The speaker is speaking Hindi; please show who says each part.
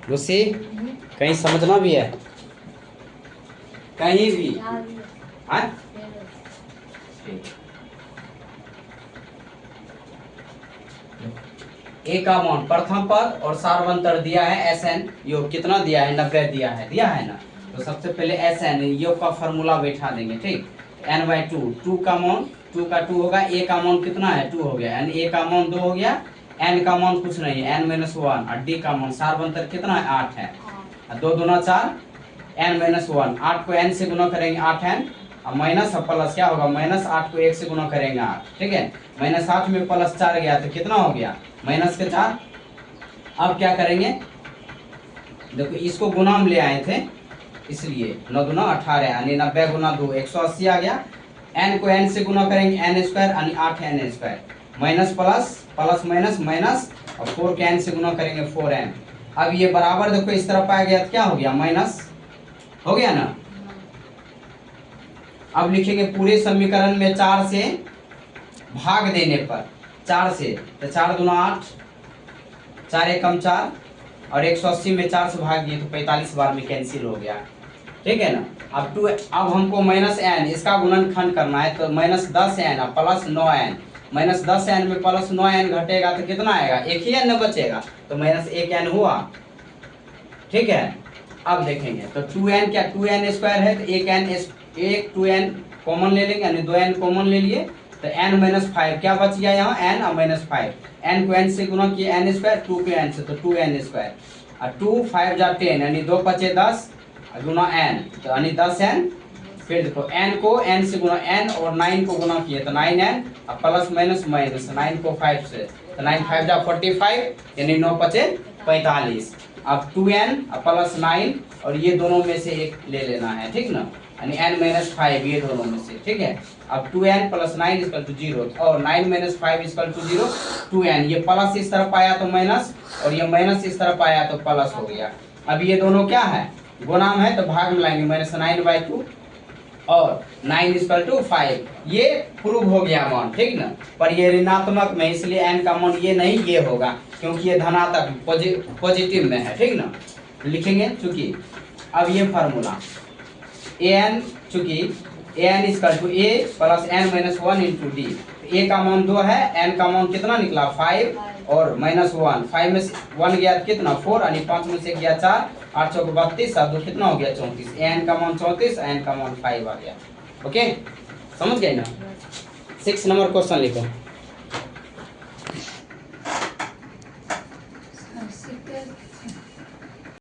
Speaker 1: लूसी कहीं समझना भी है, कहीं भी। हाँ ठीक। ए का मान प्रथम पद और सार्वंतर दिया है Sn, योग कितना दिया है 90 दिया है ना। तो सबसे पहले Sn योग का फॉर्मूला बैठा देंगे, ठीक। n/2, 2 का मान 2 का 2 होगा, a का मान कितना है 2 हो गया, यानी a का मान 2 हो गया, n का मान कुछ नहीं है n-1 और d का मान सार्वंतर कितना है 8 है, 2 दूना 4, n-1, 8 को n से गुना करेंगे 8n, और माइनस और प्लस क्या होगा, -8 को 1 से गुना करेंगे 8, ठीक है। -8 में +4 गया तो कितना हो गया -4। अब क्या करेंगे, देखो इसको गुना में ले आए थे इसलिए 9 दूना 18 यानी 90 गुना 2 180 आ गया। n को n से गुना करेंगे n² यानी 8n², minus plus plus minus minus और 4 के n से गुना करेंगे 4n। अब ये बराबर देखो इस तरफ आ गया तो क्या हो गया माइनस हो गया ना। अब लिखेंगे पूरे समीकरण में 4 से भाग देने पर, 4 से तो 4 दूना 8, 4 एकम 4 और 180 में 4 से भाग दिए तो 45 बार में कैंसिल हो गया, ठीक है ना। अब हमको -n इसका गुणनखंड करना है तो -10n और +9n, -10n में +9n घटेगा तो कितना आएगा, एक ही n बचेगा तो -1n हुआ, ठीक है। अब देखेंगे तो 2n क्या 2n² है तो एक 2n कॉमन ले लेंगे यानी 2n कॉमन ले लिए तो n-5 क्या बच गया यहाँ n और -5, n को n से गुना किए n², 2 को n से तो 2n² और 2 5 जा 10 यानी 2 पचे 10 गुना n तो यानी 10n। फिर देखो n को n से गुना n और 9 को गुना किए तो 9n और प्लस माइनस माइनस 9 को 5 से तो 9 5 जा 45 यानी 9 पचे 45। अब 2n और प्लस 9 और ये दोनों में से एक ले लेना है, ठीक ना, यानी n-5 ये दोनों में से, ठीक है। अब 2n + 9 = 0 और 9 - 5 = 0, 2n ये प्लस इस तरफ आया तो माइनस और ये माइनस इस तरफ आया तो प्लस हो गया। अब ये दोनों क्या है गुणा में है तो भाग में लाएंगे -9/2 और 9 = 5, ये प्रूव हो गया मान, ठीक ना। पर ये ऋणात्मक में इसलिए n का मान ये नहीं ये होगा क्योंकि ये धनात्मक पॉजिटिव में है, ठीक ना। लिखेंगे चूंकि अब ये फार्मूला an चूंकि an = a + n-1 × d, a का मान 2 है, n का मान कितना निकला 5 और -1, 5 में से 1 गया कितना 4 यानी 5 में से गया 4, 8 चौक 32 और 2 कितना हो गया 34, an का मान 34, n का मान 5 आ गया। ओके समझ गए ना। 6 नंबर क्वेश्चन लिखो।